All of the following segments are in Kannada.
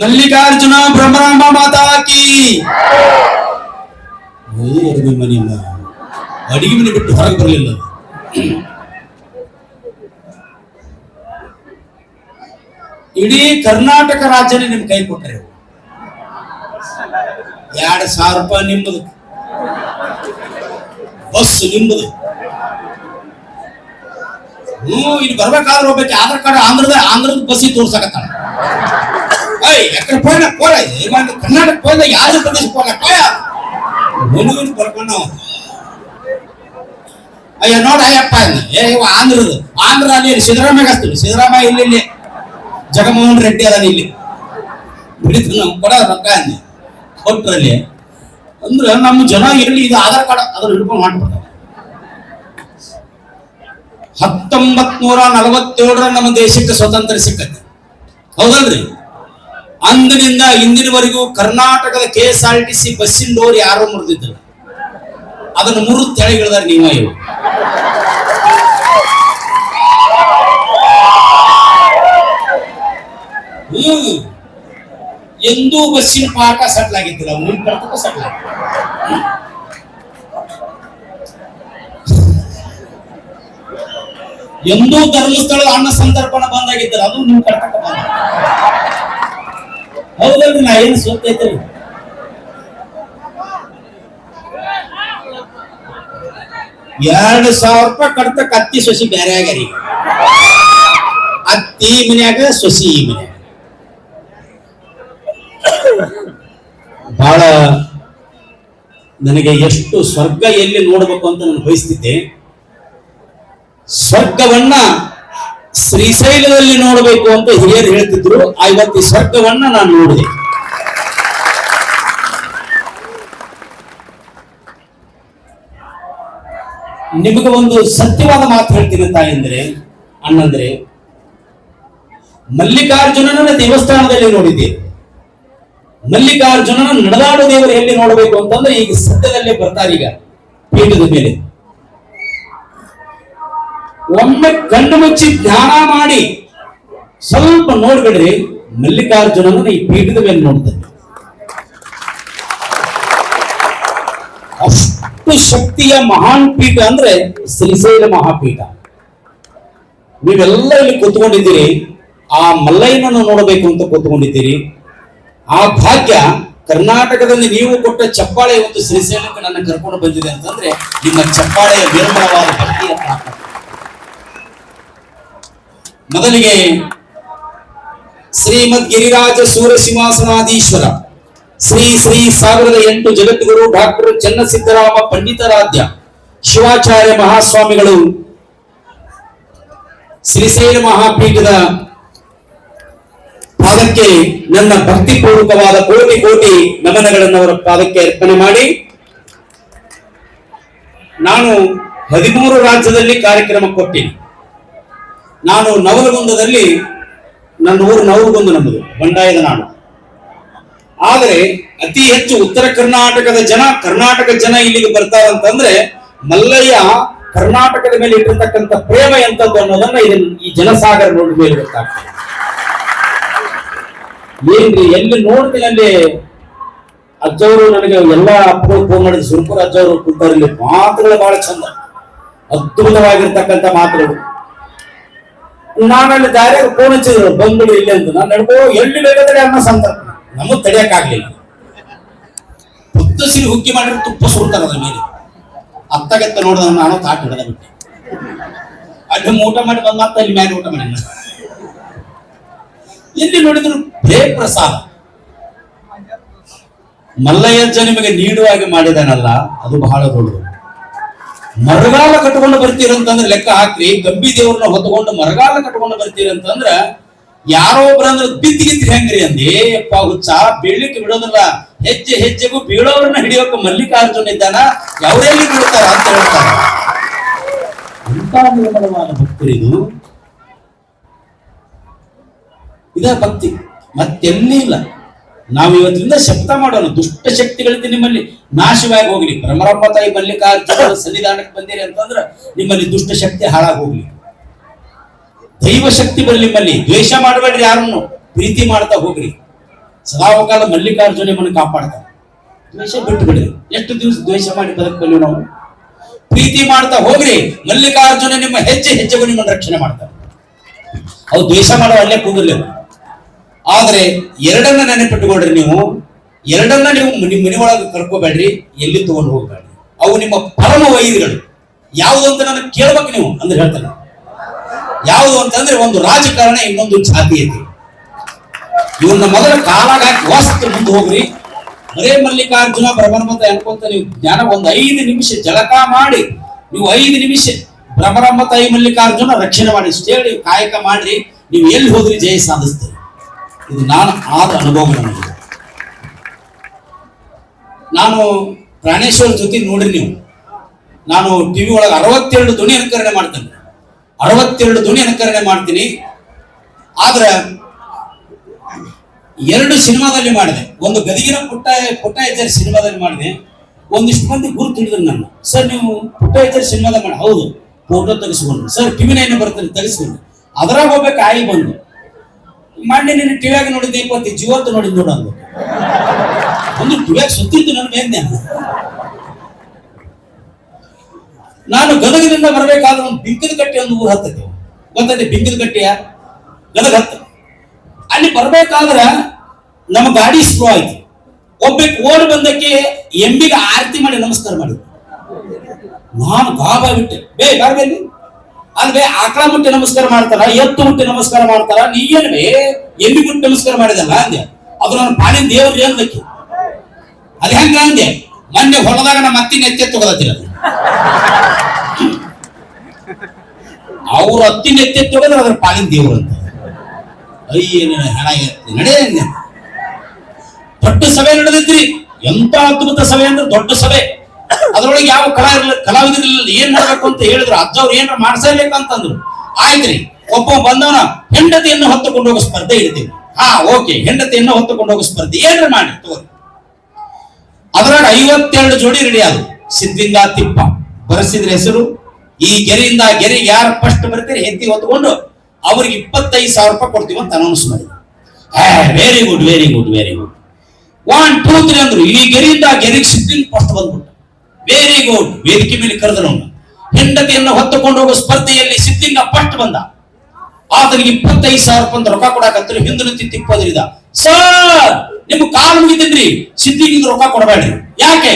ಮಲ್ಲಿಕಾರ್ಜುನ ಭ್ರಮರಾಂಬ ಮಾತಾ ಕಿ ಮನೆಯಲ್ಲ ಅಡಿಗೆ ಮನೆ ಬಿಟ್ಟು ಹೊರಗೆ ಬರಲಿಲ್ಲ. ಇಡೀ ಕರ್ನಾಟಕ ರಾಜ್ಯನೇ ನಿಮ್ ಕೈ ಕೊಟ್ಟರೆ 2,000 ರೂಪಾಯಿ ನಿಮ್ಮದು, ಬಸ್ ನಿಮ್ಮದು. ಇಲ್ಲಿ ಬರ್ಬೇಕಾದ್ರೆ ಹೋಗ್ಬೇಕು, ಆಧಾರ್ ಕಾರ್ಡ್ ಆಂಧ್ರದ ಬಸ್ಸಿಗೆ ತೋರ್ಸಕತ್ತಾಳ. ಎಕಡೆ ಪೋಯ್ನ ಕೋಲ ಇದೆ ಇವಾಗ ಕರ್ನಾಟಕ ಪೋಯ್ದ ಯಾರು ಪ್ರದೇಶ ಕೋಲ ಕೋಯ ಮನುವಿನ ಬರ್ಕೊಂಡು ಅಯ್ಯ ನೋಡ ಅಯ್ಯಪ್ಪ ಆಂಧ್ರ ಅಲ್ಲಿ ಸಿದ್ದರಾಮಯ್ಯ ಹಚ್ತೀವಿ. ಸಿದ್ದರಾಮಯ್ಯ ಇಲ್ಲಿ ಜಗನ್ಮೋಹನ್ ರೆಡ್ಡಿ ಅದಾನ ಇಲ್ಲಿ ಬಿಡಿತು ನಮ್ಗೆ ಕೊಡ ರೊಕ್ಕ ಅಂದಿ ಕೊಟ್ರಲ್ಲಿ ಅಂದ್ರೆ ನಮ್ಮ ಜನ ಎಲ್ಲಿ ಇದು ಆಧಾರ್ ಕಾರ್ಡ್ ಅದ್ರ ಹಿಡ್ಕೊಂಡು ಮಾಡ್ಬಿಡ್ತಾರೆ. 1947 ನಮ್ಮ ದೇಶಕ್ಕೆ ಸ್ವಾತಂತ್ರ್ಯ ಸಿಕ್ಕತ್ತೆ, ಹೌದಲ್ರಿ? ಅಂದಿನಿಂದ ಇಂದಿನವರೆಗೂ ಕರ್ನಾಟಕದ KSRTC ಬಸ್ಸಿನ ಡೋರ್ ಯಾರು ಮುರಿದಿದ್ರು, ಅದನ್ನು ಮುರಿದು ತೆಳಗಿಳಿದಾರೆ ನೀವು. ಇವು ಎಂದೂ ಬಸ್ಸಿನ ಪಾಠ ಸೆಟ್ಲ್ ಆಗಿದ್ದಿಲ್ಲ, ಮುಂದೆ ಸೆಟ್ಲ್ ಆಗಿ ಎಂದೂ ಧರ್ಮಸ್ಥಳದ ಅನ್ನ ಸಂತರ್ಪಣ ಬಂದಾಗಿದ್ದಿಲ್ಲ, ಅದು ನಿಮ್ ಕರ್ನಾಟಕ ಬಂದ. ಹೌದಲ್ರಿ? ನಾ ಏನು ಸೋತೈತಿ 2,000 ರೂಪಾಯಿ ಕಟ್ತಕ್ಕ ಅತ್ತಿ ಸೊಸಿ ಬೇರೆ ಆಗ್ಯಾರಿ. ಅತ್ತಿ ಮನ್ಯಾಗ ಸೊಸಿ ಈ ಮನ್ಯಾಗ. ಬಹಳ ನನಗೆ ಎಷ್ಟು ಸ್ವರ್ಗ ಎಲ್ಲಿ ನೋಡ್ಬೇಕು ಅಂತ ನಾನು ಬಯಸ್ತಿದ್ದೆ. ಸ್ವರ್ಗವನ್ನ ಶ್ರೀಶೈಲದಲ್ಲಿ ನೋಡಬೇಕು ಅಂತ ಹಿರಿಯರು ಹೇಳ್ತಿದ್ರು. ಇವತ್ತು ಈ ಸ್ವರ್ಗವನ್ನ ನಾನು ನೋಡಿದೆ. ನಿಮಗೆ ಒಂದು ಸತ್ಯವಾದ ಮಾತು ಹೇಳ್ತೀನಿ ತಾಯಂದ್ರೆ, ಅಣ್ಣಂದ್ರೆ, ಮಲ್ಲಿಕಾರ್ಜುನನ ದೇವಸ್ಥಾನದಲ್ಲಿ ನೋಡಿದ್ದೆ. ಮಲ್ಲಿಕಾರ್ಜುನನ ನಡೆದಾಡು ದೇವರು ಎಲ್ಲಿ ನೋಡಬೇಕು ಅಂತಂದ್ರೆ ಈಗ ಸದ್ಯದಲ್ಲೇ ಬರ್ತಾರೆ. ಈಗ ಪೀಠದ ಮೇಲೆ ಒಮ್ಮೆ ಕಣ್ಣು ಮುಚ್ಚಿ ಧ್ಯಾನ ಮಾಡಿ ಸ್ವಲ್ಪ ನೋಡ್ಬಿಡ್ರಿ, ಮಲ್ಲಿಕಾರ್ಜುನನ ಈ ಪೀಠದ ಮೇಲೆ ನೋಡ್ತಾರೆ. ಅಷ್ಟು ಶಕ್ತಿಯ ಮಹಾನ್ ಪೀಠ ಅಂದ್ರೆ ಶ್ರೀಶೈಲ ಮಹಾಪೀಠ. ನೀವೆಲ್ಲ ಇಲ್ಲಿ ಕೂತ್ಕೊಂಡಿದ್ದೀರಿ, ಆ ಮಲ್ಲಯ್ಯನನ್ನು ನೋಡಬೇಕು ಅಂತ ಕೂತ್ಕೊಂಡಿದ್ದೀರಿ. ಆ ಭಾಗ್ಯ ಕರ್ನಾಟಕದಲ್ಲಿ ನೀವು ಕೊಟ್ಟ ಚಪ್ಪಾಳೆ ಒಂದು ಶ್ರೀಶೈಲಕ್ಕೆ ನನ್ನ ಕರ್ಕೊಂಡು ಬಂದಿದೆ ಅಂತಂದ್ರೆ ನಿಮ್ಮ ಚಪ್ಪಾಳೆಯ ನಿರ್ಮಲವಾದ ಭಕ್ತಿಯ. ಮೊದಲಿಗೆ ಶ್ರೀಮದ್ ಗಿರಿರಾಜ ಸೂರ್ಯಸಿಂಹಾಸನಾಧೀಶ್ವರ ಶ್ರೀ 1008 ಜಗದ್ಗುರು ಡಾಕ್ಟರ್ ಚನ್ನಸಿದ್ದರಾಮ ಪಂಡಿತಾರಾಧ್ಯ ಶಿವಾಚಾರ್ಯ ಮಹಾಸ್ವಾಮಿಗಳು ಶ್ರೀಶೈಲ ಮಹಾಪೀಠದ ಪಾದಕ್ಕೆ ನನ್ನ ಭಕ್ತಿಪೂರ್ವಕವಾದ ಕೋಟಿ ಕೋಟಿ ನಮನಗಳನ್ನು ಅವರ ಪಾದಕ್ಕೆ ಅರ್ಪಣೆ ಮಾಡಿ, ನಾನು 13 ರಾಜ್ಯದಲ್ಲಿ ಕಾರ್ಯಕ್ರಮ ಕೊಟ್ಟೇನೆ. ನಾನು ನವಲಗುಂದದಲ್ಲಿ, ನನ್ನ ಊರು ನವಲಗುಂದ, ನಮ್ಮದು ಬಂಡಾಯದ ನಾಡು. ಆದರೆ ಅತಿ ಹೆಚ್ಚು ಉತ್ತರ ಕರ್ನಾಟಕದ ಕರ್ನಾಟಕ ಜನ ಇಲ್ಲಿಗೆ ಬರ್ತಾರಂತಂದ್ರೆ ಮಲ್ಲಯ್ಯ ಕರ್ನಾಟಕದ ಮೇಲೆ ಇಟ್ಟಿರ್ತಕ್ಕಂಥ ಪ್ರೇಮ ಎಂತದ್ದು ಅನ್ನೋದನ್ನ ಈ ಜನಸಾಗರ ನೋಡಿದ ಮೇಲೆ ಗೊತ್ತಾಗ್ತದೆ. ಏನ್ರಿ ಎಲ್ಲಿ ನೋಡ್ತೀನಿ ಅಲ್ಲಿ ಅಜ್ಜವರು ನನಗೆ ಎಲ್ಲಾ ಅಪ್ಪಗಳು ಫೋನ್ ಮಾಡಿದ್ರು. ಸುರ್ಪುರ ಅಜ್ಜವರು ಕೂತಾರಲ್ಲಿ ಮಾತುಗಳು ಬಹಳ ಚಂದ, ಅದ್ಭುತವಾಗಿರ್ತಕ್ಕಂಥ ಮಾತುಗಳು. ನಾನಲ್ಲಿ ದಾರಿಯಾಗ ಫೋನ್ ಹಚ್ಚಿದ್ರು, ಬಂದ್ಬಿಡು ಇಲ್ಲಿ ಅಂತ. ನಾನು ನಡ್ಕೋ ಎಲ್ಲಿ ಬೇಕಾದ್ರೆ ಅನ್ನ ಸಂತರ್ಪಣೆ ನಮಗ್ ತಡೆಯಕ್ಕಾಗ್ಲಿಲ್ಲ. ಸಿರಿ ಹುಕ್ಕಿ ಮಾಡಿದ್ರೆ ತುಪ್ಪ ಸುಡ್ತಾರೆ ಅದ್ರ ಮೇಲೆ. ಅತ್ತಗತ್ತ ನೋಡಿದ ನಾನು ತಾಟ ಹಿಡದ ಬಿಟ್ಟೆ. ಅಲ್ಲಿ ಊಟ ಮಾಡಿ ಬಂದ ಅಲ್ಲಿ ಮೇಲೆ ಊಟ ಮಾಡಿ ಎಲ್ಲಿ ನೋಡಿದ್ರು ಬೇ ಪ್ರಸಾದ. ಮಲ್ಲಯ್ಯಜ್ಜ ನಿಮಗೆ ನೀಡುವಾಗಿ ಮಾಡಿದಾನಲ್ಲ, ಅದು ಬಹಳ ದೊಡ್ಡದು. ಮರಗಾಲ ಕಟ್ಕೊಂಡು ಬರ್ತೀರಂತಂದ್ರೆ ಲೆಕ್ಕ ಹಾಕ್ರಿ. ಗಂಬಿ ದೇವ್ರನ್ನ ಹೊತ್ಕೊಂಡು ಮರಗಾಲ ಕಟ್ಕೊಂಡು ಬರ್ತೀರಂತಂದ್ರ ಯಾರೋ ಒಬ್ರ ಅಂದ್ರೆ ಬಿದ್ದಿಗಿತ್ತಿ ಹೆಂಗ್ರಿ ಅಂದಿ ಅಪ್ಪ ಹುಚ್ಚ, ಬೀಳ್ಲಿಕ್ಕೆ ಬಿಡೋದಿಲ್ಲ. ಹೆಜ್ಜೆ ಹೆಜ್ಜೆಗೂ ಬೀಳೋರನ್ನ ಹಿಡಿಯೋಕೆ ಮಲ್ಲಿಕಾರ್ಜುನ ಇದ್ದಾನ, ಯಾವ್ರೆಲ್ಲಿ ಬೀಳ್ತಾರ ಅಂತ ಹೇಳ್ತಾರ. ಅಂತ ನಿರ್ಮಲವಾದ ಭಕ್ತರಿದು, ಇದ ಭಕ್ತಿ, ಮತ್ತೆಲ್ಲಿ ಇಲ್ಲ. ನಾವು ಇವತ್ತಿನಿಂದ ಶಬ್ದ ಮಾಡೋಣ, ದುಷ್ಟ ಶಕ್ತಿಗಳಿಂದ ನಿಮ್ಮಲ್ಲಿ ನಾಶವಾಗಿ ಹೋಗ್ಲಿ. ಭ್ರಮರಾಂಬ ತಾಯಿ ಮಲ್ಲಿಕಾರ್ಜುನ ಸನ್ನಿಧಾನಕ್ಕೆ ಬಂದಿರಿ ಅಂತಂದ್ರ ನಿಮ್ಮಲ್ಲಿ ದುಷ್ಟ ಶಕ್ತಿ ಹಾಳಾಗಿ ಹೋಗ್ಲಿ, ದೈವ ಶಕ್ತಿ ಬರಲಿ ನಿಮ್ಮಲ್ಲಿ. ದ್ವೇಷ ಮಾಡಬೇಡ್ರಿ, ಯಾರನ್ನು ಪ್ರೀತಿ ಮಾಡ್ತಾ ಹೋಗ್ರಿ. ಸದಾಕಾಲ ಮಲ್ಲಿಕಾರ್ಜುನ ನಿಮ್ಮನ್ನು ಕಾಪಾಡ್ತಾನೆ. ದ್ವೇಷ ಬಿಟ್ಟು ಬಿಡ್ರಿ. ಎಷ್ಟು ದಿವಸ ದ್ವೇಷ ಮಾಡಿ ಬದುಕಬಲ್ಲಿ ನಾವು? ಪ್ರೀತಿ ಮಾಡ್ತಾ ಹೋಗ್ರಿ. ಮಲ್ಲಿಕಾರ್ಜುನ ನಿಮ್ಮ ಹೆಜ್ಜೆ ಹೆಜ್ಜೆಗೂ ನಿಮ್ಮನ್ನು ರಕ್ಷಣೆ ಮಾಡ್ತಾರೆ. ಅವು ದ್ವೇಷ ಮಾಡೋ ಅಲ್ಲೇ ಕೂದಲಿಲ್ಲ. ಆದ್ರೆ ಎರಡನ್ನ ನೆನಪಿಟ್ಟುಕೊಡ್ರಿ. ನೀವು ಎರಡನ್ನ ನೀವು ನಿಮ್ಮ ಮನೆ ಒಳಗೆ ಕರ್ಕೋಬೇಡ್ರಿ, ಎಲ್ಲಿ ತಗೊಂಡು ಹೋಗ್ಬೇಡ್ರಿ. ಅವು ನಿಮ್ಮ ಪರಮ ವೈರಿಗಳು. ಯಾವುದು ಅಂತ ನನಗೆ ಕೇಳ್ಬೇಕು ನೀವು ಅಂದ್ರೆ ಹೇಳ್ತಾನೆ. ಯಾವುದು ಅಂತಂದ್ರೆ ಒಂದು ರಾಜಕಾರಣ, ಇನ್ನೊಂದು ಜಾತೀಯತೆ. ಇವನ್ನ ಮೊದಲ ಕಾಲಾಗ ಹಾಕಿ ವಸ್ತು ಮುಂದೆ ಹೋಗ್ರಿ. ಬರೇ ಮಲ್ಲಿಕಾರ್ಜುನ ಭ್ರಮರಮತ ಅನ್ಕೊಂತ ನೀವು ಜ್ಞಾನ ಒಂದು 5 ನಿಮಿಷ ಜಳಕ ಮಾಡಿ, ನೀವು 5 ನಿಮಿಷ ಭ್ರಮರಮತ ಐ ಮಲ್ಲಿಕಾರ್ಜುನ ರಕ್ಷಣೆ ಮಾಡಿ ಹೇಳಿ ಕಾಯಕ ಮಾಡ್ರಿ. ನೀವು ಎಲ್ಲಿ ಹೋದ್ರಿ ಜಯ ಸಾಧಿಸ್ತೀರಿ. ಇದು ನಾನು ಆದ ಅನುಭವ. ನನಗೆ ನಾನು ಪ್ರಾಣೇಶ್ವರ ಜೊತೆ ನೋಡ್ರಿ ನೀವು, ನಾನು ಟಿವಿ ಒಳಗೆ 62 ಧ್ವನಿ ಅನುಕರಣೆ ಮಾಡ್ತೇನೆ. 62 ಧ್ವನಿ ಅನುಕರಣೆ ಮಾಡ್ತೀನಿ. ಆದ್ರೆ 2 ಸಿನಿಮಾದಲ್ಲಿ ಮಾಡಿದೆ. ಒಂದು ಗದಗಿನ ಪುಟ್ಟ ಹೆಜ್ಜೆ ಸಿನಿಮಾದಲ್ಲಿ ಮಾಡಿದೆ. ಒಂದಿಷ್ಟು ಮಂದಿ ಗುರುತು ಹಿಡಿದ್ರು ನನ್ನ. ಸರ್ ನೀವು ಪುಟ್ಟ ಹೆಜ್ಜೆ ಸಿನಿಮಾದ ಮಾಡಿ? ಹೌದು. ಫೋಟೋ ತೆಗೆಸ್ಕೊಂಡ್ರು. ಸರ್ ಟಿವಿನ ಏನು ಬರ್ತಾರೆ ತೆಗೆಸ್ಕೊಂಡು ಅದ್ರಾಗ ಹೋಗ್ಬೇಕು. ಆಯಿ ಬಂದು ಮಾಡಿ ನೀನು ಟಿವಿಯಾಗ ನೋಡಿದ್ದೆ, ಜೀವತ್ತು ನೋಡಿದ್ ನೋಡ ಅಂದ್ರು. ಒಂದು ಟಿವಿಯಾಗ ಸುತ್ತಿದ್ದು ನನ್ನ ಮೇಲ್ನೆ. ನಾನು ಗದಗದಿಂದ ಬರಬೇಕಾದ್ರೆ ಒಂದು ಬಿಂಕದ ಕಟ್ಟೆ ಒಂದು ಊರು ಹತ್ತೈತೆ, ಗೊತ್ತೈತೆ? ಬಿಂಕದ ಕಟ್ಟೆಯ ಗದಗ ಹತ್ತ. ಅಲ್ಲಿ ಬರ್ಬೇಕಾದ್ರೆ ನಮ್ಮ ಗಾಡಿ ಸ್ಲೋ ಆಯ್ತು. ಒಬ್ಬಕ್ಕೆ ಓಡ್ ಬಂದಕ್ಕೆ ಎಂಬಿಗೆ ಆರತಿ ಮಾಡಿ ನಮಸ್ಕಾರ ಮಾಡಿದ್ರು. ನಾನು ಗಾಬ ಬಿಟ್ಟೆ. ಬರ್ಬೇಲಿ ಅಲ್ವೇ ಆಕಳ ಮುಟ್ಟಿ ನಮಸ್ಕಾರ ಮಾಡ್ತಾರ, ಎತ್ತು ಮುಟ್ಟಿ ನಮಸ್ಕಾರ ಮಾಡ್ತಾರ, ನೀ ಏನ್ ಎಂಬಿ ಮುಟ್ಟಿ ನಮಸ್ಕಾರ ಮಾಡಿದಲ್ಲ ಅಂದೆ. ಅದು ನನ್ನ ಪಾಲಿನ ದೇವ್ರಿ ಅಂದಕ್ಕೆ. ಅದು ಹೆಂಗ ಅಂದೆ? ಮೊನ್ನೆ ಹೊಲದಾಗ ನಮ್ಮ ಅತ್ತಿನ ಎತ್ತೆ ತಗೋದತ್ತಿರ. ಅವ್ರ ಅತ್ತಿನ ಎತ್ತೆ ತಗೋದ್ರೆ ಅದ್ರ ಪಾಲಿನ ದೇವ್ರು ಅಂತ. ಅಯ್ಯೇನ ಹೆಣ ಎತ್ತಿ ನಡೆ. ದೊಡ್ಡ ಸಭೆ ನಡೆದಿದ್ರಿ. ಎಂತ ಅದ್ಭುತ ಸಭೆ ಅಂದ್ರೆ ದೊಡ್ಡ ಸಭೆ. ಅದ್ರೊಳಗೆ ಯಾವ ಕಲಾವಿದರಿಲ್ಲ. ಏನ್ ಮಾಡ್ಬೇಕು ಅಂತ ಹೇಳಿದ್ರು. ಅಜ್ಜವ್ರು ಏನಾರ ಮಾಡ್ಸಲೇಕಂತಂದ್ರು. ಆಯ್ತ್ರಿ. ಒಬ್ಬ ಬಂದವನ ಹೆಂಡತಿಯನ್ನು ಹೊತ್ತುಕೊಂಡು ಹೋಗೋ ಸ್ಪರ್ಧೆ ಇಡ್ತೀವಿ. ಹಾ ಓಕೆ, ಹೆಂಡತಿಯನ್ನು ಹೊತ್ತುಕೊಂಡು ಹೋಗೋ ಸ್ಪರ್ಧೆ ಏನ್ರ ಮಾಡಿ ತಗೋರಿ. ಅದ್ರಾಗ 52 ಜೋಡಿ ರೆಡಿ ಆದ್ರು. ಸಿದ್ಧಿಂದ ತಿಪ್ಪ ಬರೆಸಿದ್ರ ಹೆಸರು. ಈ ಗೆರೆಯಿಂದ ಆ ಗೆರೆಗೆ ಯಾರು ಫಸ್ಟ್ ಬರ್ತೀರಿ ಹೆತ್ತಿ ಹೊತ್ಕೊಂಡು ಅವ್ರಿಗೆ 25,000 ರೂಪಾಯಿ ಕೊಡ್ತೀವಿ ಅಂತ ಅನೌನ್ಸ್ ಮಾಡಿದ್ರು. Very good very good very good. 1 2 3 ಅಂದ್ರು. ಈ ಗೆರೆಯಿಂದ ಆ ಗೆರೆಗೆ ಸಿದ್ಧಿಂಗ್ ಫಸ್ಟ್ ಬಂದ್ಬಿಟ್ಟು ವೆರಿ ಗುಡ್. ವೇದಿಕೆ ಮೇಲೆ ಕರೆದ್ರು. ಹೆಂಡತಿಯನ್ನು ಹೊತ್ತುಕೊಂಡು ಹೋಗೋ ಸ್ಪರ್ಧೆಯಲ್ಲಿ ಸಿದ್ಧಿಂಗ ಫಸ್ಟ್ ಬಂದ. ಆತನಿಗೆ 25,000 ರೂಪಾಯಿ ರೊಕ್ಕ ಕೊಡಾಕತ್ತರು. ಹಿಂದೆ ನಿಂತಿ ತಿಪ್ಪೋದ್ರಿದ. ಸರ್ ನಿಮ್ ಕಾಲು ಮುಗಿತಿದ್ರಿ, ಸಿದ್ಧಿಗೆ ರೊಕ್ಕ ಕೊಡಬೇಡ್ರಿ. ಯಾಕೆ?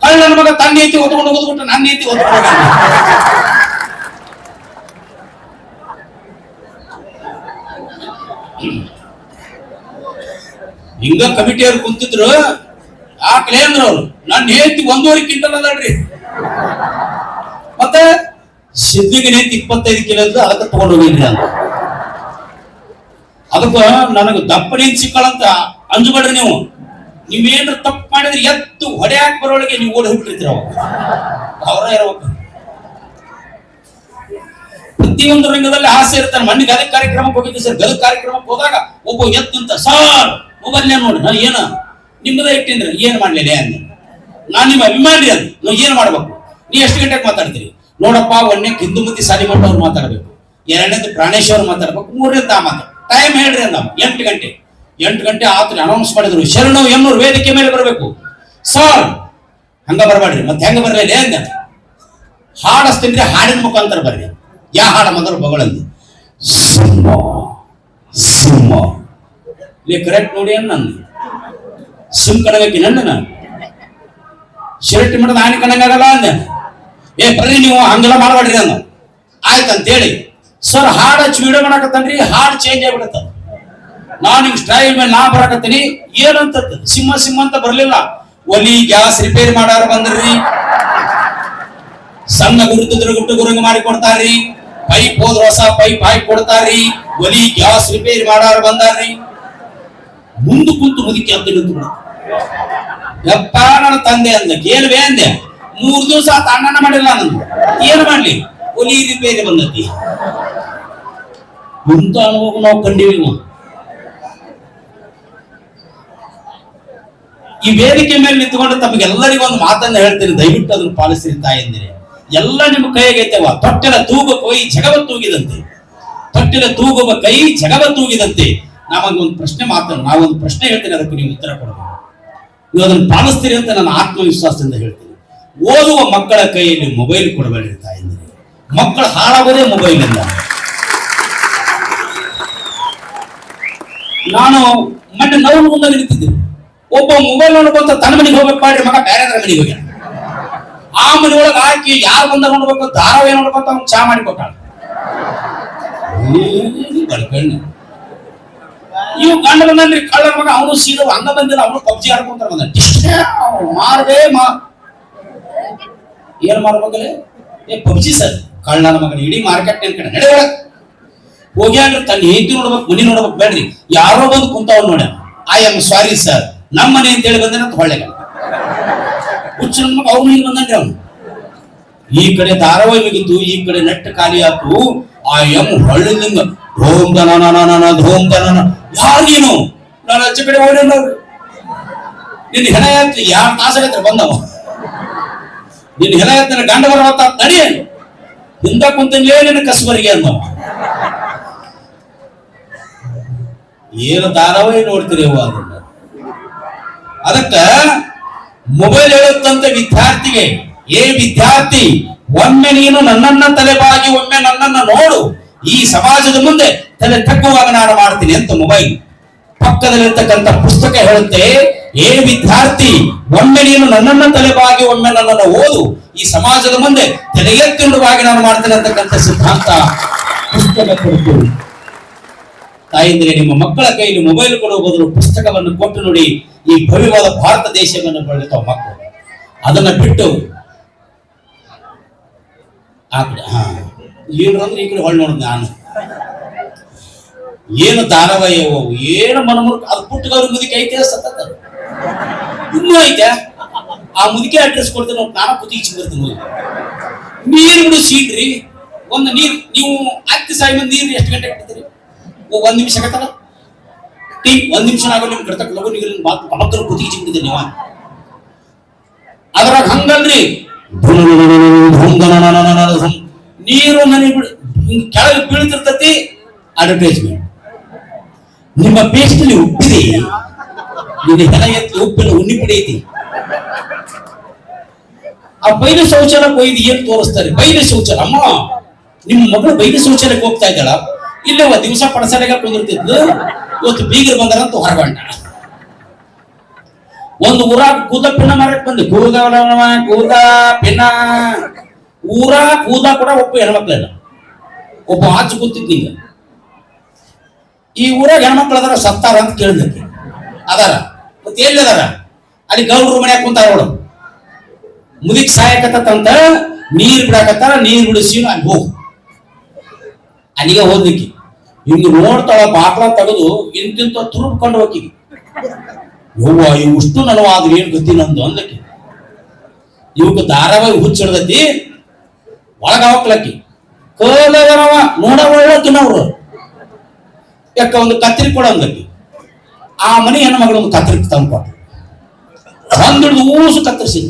ಕಳ್ಳನ ಮಗ ತನ್ನ ಐತಿ ಹೊತ್ಕೊಂಡು ಹೋಗೋದ್ಬಿಟ್ಟು ನನ್ನ ಐತಿ ಹೊತ್ಕೊಂಡು ಹಿಂಗ ಕಮಿಟಿಯವ್ರು ಕುಂತಿದ್ರು. ಯಾಕೆ ಅಂದ್ರ ಅವ್ರು ನನ್ನ ನೇತಿ 1.5 ಕ್ವಿಂಟಲ್ ಅದಲ್ರಿ. ಮತ್ತೆ ಸಿದ್ಧಿಗೆ ನೇತಿ 25 ಕಿಲೋ ಇದ್ದು ಅದಕ್ಕೆ ತಗೊಂಡು ಹೋಗಿದ್ರಿ ಅಂತ. ಅದಕ್ಕ ನನಗೆ ದಪ್ಪನೇನ್ ಸಿಕ್ಕಳಂತ ಅಂಜಬೇಡ್ರಿ ನೀವು. ನೀವೇನ್ರ ತಪ್ಪು ಮಾಡಿದ್ರೆ ಎತ್ತು ಹೊಡೆಯಾಕ್ ಬರೋಳಿಗೆ ನೀವು ಓಡಿ ಹೋಗ್ಬಿಟ್ಟಿರ್ತೀರ. ಅವರ ಇರಬೇಕು. ಪ್ರತಿಯೊಂದು ರಂಗದಲ್ಲಿ ಹಾಸ್ಯ ಇರ್ತಾನೆ. ಮಣ್ಣಿ ಗದಗ ಕಾರ್ಯಕ್ರಮಕ್ಕೆ ಹೋಗಿದ್ದೆ ಸರ್. ಗದಗ ಕಾರ್ಯಕ್ರಮಕ್ಕೆ ಹೋದಾಗ ಒಬ್ಬ ಎತ್ತು ಅಂತ ಸರ್ ಮೊಬೈಲ್ ನೋಡಿ ನಾನು ಏನ ನಿಮ್ಮದ ಇಟ್ಟಿನ್ರಿ ಏನ್ ಮಾಡ್ಲಿಲ್ಲ ಅಂದ. ನಾನ್ ನಿಮ್ಮ ಅಭಿಮಾನಿ ಅದು. ನಾವು ಏನ್ ಮಾಡ್ಬೇಕು? ನೀ ಎಷ್ಟು ಗಂಟೆಗೆ ಮಾತಾಡ್ತೀರಿ? ನೋಡಪ್ಪ, 1ನೇ ಹಿಂದೂಮತಿ ಸಾಲಿಮಠ ಅವ್ರು ಮಾತಾಡ್ಬೇಕು, 2ನೇದು ಪ್ರಾಣೇಶ್ವರ್ ಮಾತಾಡ್ಬೇಕು, 3ನೇದು ತಾ ಮಾತಾಡ. ಟೈಮ್ ಹೇಳ್ರಿ ಅಂದ. 8 ಗಂಟೆ. 8 ಗಂಟೆ ಆತ್ರಿ ಅನೌನ್ಸ್ ಮಾಡಿದ್ರು. ಶರಣು ಎನ್ನೂರು ವೇದಿಕೆ ಮೇಲೆ ಬರಬೇಕು. ಸರ್ ಹಂಗ ಬರಬೇಡ್ರಿ. ಮತ್ತೆ ಹೆಂಗ ಬರ್ಲಿ ಅಂದ. ಹಾಡಸ್ತಿದ್ರೆ ಹಾಡಿನ ಮುಖಾಂತರ ಬರ್ರಿ. ಯಾ ಹಾಡ ಮೊದಲು ಬಗಳಂದು ಸಿಂಹ ಸಿಂಹ ಇಲ್ಲಿ ಕರೆಕ್ಟ್ ನೋಡಿ ಅನ್ನ ನನ್ನ ಸಿಂಹ ಕಣಗಕ್ಕೆ ನನ್ನ ಶಿರಟ್ಟಿ ಮಠದ ಆನೆ ಕಣಗಾಗಲ್ಲ ಅಂದ. ಬರ್ರಿ ನೀವು ಹಂಗೆಲ್ಲ ಮಾಡಬೇಡ್ರಿ ಅಂದ. ಆಯ್ತಂತೇಳಿ ಸರ್ ಹಾಡು ಹಚ್ಚಿ ವಿಡಿಯೋ ಮಾಡಕತ್ತನ್ರಿ. ಹಾಡು ಚೇಂಜ್ ಆಗ್ಬಿಡತ್ತ. ನಾನು ಹಿಂಗ್ ಸ್ಟೈಲ್ ಮೇಲೆ ನಾ ಬರಾಕತ್ತೀನಿ. ಏನಂತ ಸಿಂಹ ಸಿಂಹ ಅಂತ ಬರ್ಲಿಲ್ಲ. ಒಲಿ ಗ್ಯಾಸ್ ರಿಪೇರಿ ಮಾಡಾರ ಬಂದ್ರಿ. ಸಣ್ಣ ಗುರುತಿದ್ರ ಗುಟ್ಟು ಗುರುಂಗ ಮಾಡಿ ಕೊಡ್ತಾರ್ರಿ. ಪೈಪ್ ಹೋದ್ರ ಹೊಸ ಪೈಪ್ ಹಾಕಿ ಕೊಡ್ತಾರ್ರಿ. ಒಲಿ ಗ್ಯಾಸ್ ರಿಪೇರಿ ಮಾಡಾರ ಬಂದಾರ್ರಿ. ಮುಂದೆ ಕುಂತು ಮುದುಕಿ ಅಂತ ನಿಂತು ಯಪ್ಪ ನನ್ನ ತಂದೆ ಅಂದ. ಕೇಳ್ವೆ ಅಂದೆ. 3 ದಿವಸ ಆತ ಅಣ್ಣನ ಮಾಡಿಲ್ಲ ನಂದು. ಏನ್ ಮಾಡ್ಲಿ? ಒಲಿ ರಿಪೇರಿ ಬಂದತಿ. ಇಂಥ ಅನುಭವ ನಾವು ಕಂಡಿವಿ. ಈ ವೇದಿಕೆ ಮೇಲೆ ನಿಂತ್ಕೊಂಡು ತಮಗೆಲ್ಲರಿಗೂ ಒಂದು ಮಾತನ್ನ ಹೇಳ್ತೀನಿ. ದಯವಿಟ್ಟು ಅದನ್ನು ಪಾಲಿಸ್ರಿ ತಾಯಂದಿರೆ. ಎಲ್ಲ ನಿಮ್ಮ ಕೈಗೈತೆವ. ತೊಟ್ಟಿಲ ತೂಗುವ ಕೈ ಜಗವ ತೂಗಿದಂತೆ. ತೊಟ್ಟಿಲ ತೂಗುವ ಕೈ ಜಗವ ತೂಗಿದಂತೆ. ನಾವೊಂದು ಪ್ರಶ್ನೆ ನಾವೊಂದು ಪ್ರಶ್ನೆ ಹೇಳ್ತೀನಿ, ಅದಕ್ಕೆ ನೀವು ಉತ್ತರ ಕೊಡಬೇಕು. ನೀವು ಅದನ್ನು ಪಾಲಿಸ್ತೀರಿ ಅಂತ ನನ್ನ ಆತ್ಮವಿಶ್ವಾಸದಿಂದ ಹೇಳ್ತೀನಿ. ಓದುವ ಮಕ್ಕಳ ಕೈಯಲ್ಲಿ ಮೊಬೈಲ್ ಕೊಡಬೇಡಿ ತಾಯಂದಿರಿ. ಮಕ್ಕಳು ಹಾಳಾಗೋದೇ ಮೊಬೈಲಿಂದ. ನಾನು ಮೊನ್ನೆ ನಾವು ಮುಂದೆ ನಿಂತಿದ್ದೀನಿ, ಒಬ್ಬ ಮೊಬೈಲ್ ನೋಡ್ಕೊಂತ ತನ್ನ ಮನೆಗೆ ಹೋಗ್ಬೇಕು ಮಾಡ್ರಿ, ಮಗ ಬೇರೆ ಮನೆಗೆ ಹೋಗ್ಯಾನ. ಆ ಮನೆ ಒಳಗೆ ಹಾಕಿ ಯಾರು ಬಂದ ನೋಡ್ಬೇಕು, ಧಾರಾವಾಹಿ ನೋಡ್ಕೊಂತ ಅವ್ನು ಚಾ ಮಾಡಿ ಕೊಟ್ಟಾಳ. ಇವ್ ಗಂಡ ಬಂದ್ರಿ ಕಳ್ಳ ಮಗ, ಅವನು ಸೀದಾ ಹಂಗ ಬಂದಿಲ್ಲ, ಅವನು ಪಬ್ಜಿ ಆಡ್ಕೊಂತ ಬಂದ. ಏನ್ ಮಾಡ್ಬೇಕಲ್ಲ, ಪಬ್ಜಿ ಸರ್ ಕಳ್ಳನ ಮಗನ ಇಡೀ ಮಾರ್ಕೆಟ್ ಕಡೆ ನಡೆ ಒಳಗ್ ಹೋಗ್ಯಾನ್ರಿ. ತನ್ನ ಹೆಂಡತಿ ನೋಡ್ಬೇಕು, ಮನಿ ನೋಡ್ಬೇಕು ಬೇಡ್ರಿ, ಯಾರೋ ಬಂದು ಕುಂತವ್ ನೋಡ. ಐ ಆಮ್ ಸಾರಿ ಸರ್, ನಮ್ಮ ಮನೆ ಅಂತ ಹೇಳಿ ಬಂದೇನ ಹೊಳ್ಳೆಗ ಹುಚ್ಚ ಮಗ ಅವ್ನು ಇಲ್ಲಿ ಬಂದನ್ರಿ. ಅವನು ಈ ಕಡೆ ಧಾರಾವಾಹಿ ಮುಗಿತು, ಈ ಕಡೆ ನೆಟ್ ಖಾಲಿ ಆತು. ಆ ಎಂ ಹೊಳ್ಳಿಂದ ಧೋಮ್ ದನ ಧೋಮ್ ದನ. ಯಾರೇನು ನಾನು ಅಚ್ಚ ಕಡೆ ಹೋಗ್ರಿ, ನಿನ್ನ ಹೆಣ ಯಾತ್ರಿ 2 ತಾಸಾಗತ್ರ ಬಂದವ. ನಿನ್ನ ಹೆಣ ಯಾತ್ರ ಗಂಡ ಬರವತ್ತ ನಡಿ ಹಿಂದ ಕುಂತಂಗ್ಲೇ ನಿನ್ನ ಕಸ್ಬರಿಗೆ ಅಂದವ. ಏನು ಧಾರಾವಾಹಿ ನೋಡ್ತೀರಿ ಅವ ಅದನ್ನ. ಅದಕ್ಕ ಮೊಬೈಲ್ ಹೇಳುತ್ತಂತ ವಿದ್ಯಾರ್ಥಿಗೆ, ವಿದ್ಯಾರ್ಥಿ, ಒಮ್ಮೆ ನೀನು ನನ್ನನ್ನ ತಲೆಬಾಗಿ ಒಮ್ಮೆ ನನ್ನನ್ನ ನೋಡು, ಈ ಸಮಾಜದ ಮುಂದೆ ತಲೆ ತಗ್ಗುವಾಗ ನಾನು ಮಾಡ್ತೀನಿ ಅಂತ ಮೊಬೈಲ್. ಪಕ್ಕದಲ್ಲಿರ್ತಕ್ಕಂಥ ಪುಸ್ತಕ ಹೇಳುತ್ತೆ, ವಿದ್ಯಾರ್ಥಿ, ಒಮ್ಮೆ ನೀನು ನನ್ನನ್ನ ತಲೆಬಾಗಿ ಒಮ್ಮೆ ನನ್ನನ್ನು ಓದು, ಈ ಸಮಾಜದ ಮುಂದೆ ತಲೆ ಎತ್ತಿಡುವಾಗಿ ನಾನು ಮಾಡ್ತೇನೆ ಅಂತಕ್ಕಂಥ ಸಿದ್ಧಾಂತ ಪುಸ್ತಕ ಕೊಡ್ತು. ತಾಯಿಂದ್ರೆ ನಿಮ್ಮ ಮಕ್ಕಳ ಕೈಯಲ್ಲಿ ಮೊಬೈಲ್ ಕೊಡುವ ಬದಲು ಪುಸ್ತಕವನ್ನು ಕೊಟ್ಟು ನೋಡಿ, ಈ ಭವ್ಯವಾದ ಭಾರತ ದೇಶವನ್ನು ಬೆಳೆಯುತ್ತವ ಮಕ್ಕಳು. ಅದನ್ನ ಬಿಟ್ಟು ಆ ಕಡೆ ಏನಂದ್ರೆ ಈ ಕಡೆ ಹೊಳ್ಳಿ ನೋಡ್ ನಾನು ಏನು ಧಾರಾವಾಹಿ ಏನು ಮನಮೂರ್ಖ. ಅದು ಪುಟ್ಟಗವ್ರ ಮುದುಕಿ ಐತೆ ಸತತ ಇನ್ನೂ ಐತೆ. ಆ ಮುದುಕಿ ಅಡ್ರೆಸ್ ಕೊಡ್ತೀನಿ ನೋಡಿ, ನಾನು ಕುದಿ ಚಿಂದಿರ್ತೀನಿ. ನೀರು ಬಿಡು ಸೀಟ್ರಿ, ಒಂದು ನೀರು ನೀವು ಹತ್ತಿ ಸಾಯಿ ಮಂದಿ ನೀರು ಎಷ್ಟು ಗಂಟೆ ಕೊಡ್ತೀರಿ? 1 ನಿಮಿಷ ಆಗತ್ತಲ್ಲ, 1 ನಿಮಿಷ ಆಗೋ ನಿಮ್ ಕರ್ತಕ್ಕ ಲಗು ನೀರಿನ ಬಾತ್ ಕುದಿ ಚಿಂದಿದ್ದೀನಿ ನೀವು. ಅದ್ರಾಗ ಹಂಗಲ್ರಿ, ನೀರು ಮನೆ ಕೆಳಗೆ ಬೀಳ್ತಿರ್ತತಿ. ಅಡ್ವರ್ಟೈಸ್ಮೆಂಟ್, ನಿಮ್ಮ ಪೇಸ್ಟ್ ಅಲ್ಲಿ ಉಪ್ಪಿದೆ, ನಿನ್ನ ಹೆಣ ಎತ್ತಿ ಉಪ್ಪಿನ ಉಣ್ಣಿ ಪುಡಿ ಐತಿ. ಆ ಬೈಲು ಶೌಚಾಲಯಕ್ಕೆ ಒಯ್ದು ಏನ್ ತೋರಿಸ್ತಾರೆ? ಬೈಲು ಶೌಚಾಲಯ. ಅಮ್ಮ, ನಿಮ್ಮ ಮಗಳು ಬೈಲು ಶೌಚಾಲಯಕ್ಕೆ ಹೋಗ್ತಾ ಇದ್ದಾಳ, ಇಲ್ಲೇ ದಿವಸ ಪಡಸಾಲೆಗೆ ಕುಂದಿರ್ತಿದ್ಲು, ಇವತ್ತು ಬೀಗರು ಬಂದಾರಂತ ಹೊರಗಂಟ. ಒಂದು ಊರಾಗ ಕೂದ ಪಿನ್ನ ಮಾರಕ್ ಬಂದು ಕೂದ ಪಿನ್ನ ಊರ ಕೂದ ಕೂಡ ಒಬ್ಬ ಹೆಣ್ಮಕ್ಳಿಲ್ಲ, ಒಬ್ಬ ಆಚೆ ಕೂತಿದ್. ನಿಂಗ ಈ ಊರಾಗ ಹೆಣ್ಮಕ್ಳು ಅದಾರ ಸತ್ತಾರ ಅಂತ ಕೇಳಿದಕ್ಕೆ ಅದಾರ, ಮತ್ತೆ ಎಲ್ಲಿ ಅದಾರ? ಅಲ್ಲಿ ಗೌಡ್ರು ಮನ್ಯಾಗ ಕುಂತಾರ ನೋಡು. ಮುದಿಕ್ ಸಾಯಕತ್ತಂತ ನೀರ್ ಬಿಡಾಕತ್ತಾರ, ನೀರ್ ಬಿಡಿಸಿ ಅಲ್ಲಿ ಹೋಗು. ಅಲ್ಲಿಗೆ ಹೋದ್ಲಿಕ್ಕೆ ಹಿಂಗ ನೋಡ್ತಾಳ, ಬಾಟ್ಲ ತೆಗೆದು ಇಂತಿಂತ ತುರುಬ್ಕೊಂಡು ಹೋಗಿ. ಯವ್ವ, ಇಷ್ಟು ನನವಾದ್ರೆ ಏನ್ ಗತಿ ನಂದು ಅಂದಕ್ಕೆ. ಇವಕ್ಕೆ ಧಾರಾವಾಹಿ ಹುಚ್ಚಿಡ್ದತಿ, ಒಳಗ ಹೋಗ್ಲಕ್ಕಿ ಕೋಲವ ನೋಡ ಒಳ್ಳಕಿನವ್ರು. ಯಾಕ ಒಂದು ಕತ್ರಿ ಕೊಡ ಅಂದಕ್ಕೆ. ಆ ಮನೆ ಹೆಣ್ಮಗಳು ಒಂದು ಕತ್ರಿ ತಂದು ಕೊಟ್ಟು ಹೊಂದಿಡ್ದು ಊಸು ಕತ್ತರಿಸಿ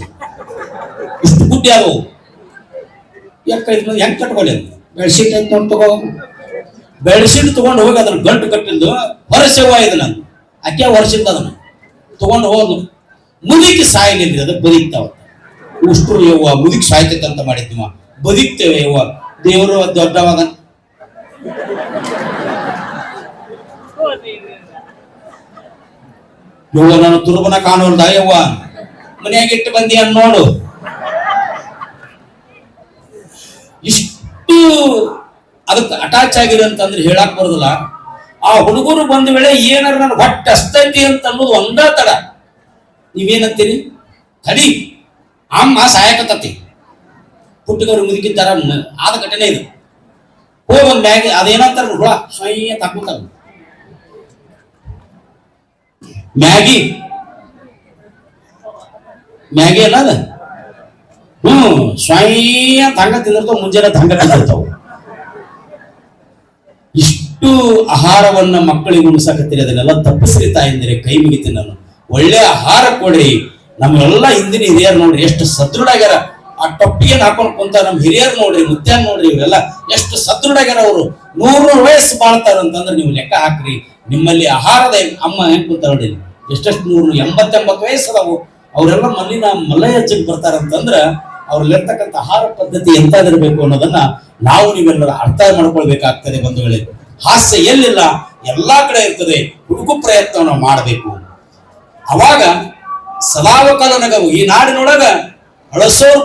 ಇಷ್ಟು ಬುದ್ಧಿ ಆಗವು. ಯಾಕ ಹೆಂಗ್ ಕಟ್ಕೊಳ್ಳಿ? ಬೆಡ್ಶೀಟ್ ಐತ್ ನೋಡ್ ತಗೋ. ಬೆಡ್ಶೀಟ್ ತಗೊಂಡು ಹೋಗಿ ಅದನ್ನ ಗಂಟು ಕಟ್ಟಿದ್ದು ಹೊರಸೆವ್ವ ಇದನ್ನ ಅಕ್ಕೆ ಹೊರಸಿದ್ದ ಅದನ್ನ ತಗೊಂಡು ಹೋದ್ಲು. ಮುದುಕಿ ಸಾಯಲಿಲ್ಲ, ಅದು ಬದುಕ್ತಾವ. ಉಷ್ಟ್ರು ಯವ್ವ ಮುದುಕಿ ಸಾಯ್ತೈತೆ ಅಂತ ಮಾಡಿದ್ವ, ಬದುಕ್ತೇವೆ ಯವ್ವ. ದೇವರು ದೊಡ್ಡವಾಗ ಯವ್ವ ನಾನು ತುರುಬನ ಕಾಣೋಲ್ದ ಯವ್ವ, ಮನೆಯಾಗ ಇಟ್ಟು ಬಂದಿ ಅನ್ ನೋಡು. ಇಷ್ಟು ಅದಕ್ಕೆ ಅಟ್ಯಾಚ್ ಆಗಿದೆ ಅಂತಂದ್ರೆ ಹೇಳಕ್ ಬರೋದಿಲ್ಲ. ಆ ಹುಡುಗರು ಬಂದ ವೇಳೆ ಏನಾರ ನನ್ನ ಹೊಟ್ಟೆ ಅಸ್ತೈತಿ ಅಂತ ಅನ್ನೋದು ಒಂದ ತಡ. ನೀವೇನಂತೀರಿ? ತಡಿ, ಅಮ್ಮ ಸಾಯಕತ್ತತಿ. ಪುಟ್ಟಗವ್ರು ಮುದುಕಿದ್ದಾರ ಆದ ಘಟನೆ ಇದು. ಹೋಗೊಂದ್ ಮ್ಯಾಗಿ ಅದೇನಂತಾರ ಹುಳ ಸ್ವಯ್ಯ ತಕ್ಕೊಂತಾರ ಮ್ಯಾಗಿ ಅಲ್ಲ ಅದ. ಸ್ವಯ್ಯ ತಂಗ ತಿಂದಿರ್ತಾವ, ಮುಂಜಾನೆ ತಂಗ ತಿಂದಿರ್ತಾವ. ಇಷ್ಟು ಆಹಾರವನ್ನ ಮಕ್ಕಳಿಗೆ ಉಣಿಸಾಕತ್ತೀರಿ, ಅದನ್ನೆಲ್ಲ ತಪ್ಪಿಸ್ರಿ ತಾಯಂದಿರಿ, ಕೈ ಮುಗಿತೀನಿ ನಾನು. ಒಳ್ಳೆ ಆಹಾರ ಕೊಡ್ರಿ. ನಮ್ಮೆಲ್ಲ ಹಿಂದಿನ ಹಿರಿಯರು ನೋಡ್ರಿ ಎಷ್ಟು ಸದೃಢ ಆಗ್ಯಾರ. ಆ ಟೊಪ್ಪಿಗೆ ಹಾಕೊಂಡು ಕುಂತ ನಮ್ ಹಿರಿಯರು ನೋಡ್ರಿ, ಮುತ್ಯಾನ್ ನೋಡ್ರಿ, ಇವರೆಲ್ಲ ಎಷ್ಟು ಸದೃಢ ಆಗ್ಯಾರ. ಅವರು 100 ವಯಸ್ಸು ಬಾಳ್ತಾರ ಅಂತಂದ್ರೆ ನೀವು ಲೆಕ್ಕ ಹಾಕ್ರಿ. ನಿಮ್ಮಲ್ಲಿ ಆಹಾರದ ಅಮ್ಮ ಹೆಂಗ್ ಕೂತ ನೋಡಿ, ಎಷ್ಟೆಷ್ಟು 180 ವಯಸ್ಸದಾವು, ಅವರೆಲ್ಲ ಮಲ್ಲಿನ ಮಲ್ಲಯ್ಯಜ್ಜಿಗೆ ಬರ್ತಾರಂತಂದ್ರ ಅವ್ರಲ್ಲಿರ್ತಕ್ಕಂಥ ಆಹಾರ ಪದ್ಧತಿ ಎಂತಾದಿರ್ಬೇಕು ಅನ್ನೋದನ್ನ ನಾವು ನೀವೆಲ್ಲರೂ ಅರ್ಥ ಮಾಡ್ಕೊಳ್ಬೇಕಾಗ್ತದೆ ಬಂಧುಗಳೇ. ಹಾಸ್ಯ ಎಲ್ಲಿಲ್ಲ, ಎಲ್ಲಾ ಕಡೆ ಇರ್ತದೆ. ಹುಡುಕು ಪ್ರಯತ್ನವನ್ನು ಮಾಡಬೇಕು. ಅವಾಗ ಸದಾವಕಾಲ ನಗವು ಈ ನಾಡಿನೊಳಗ ಅಳಸೋರ್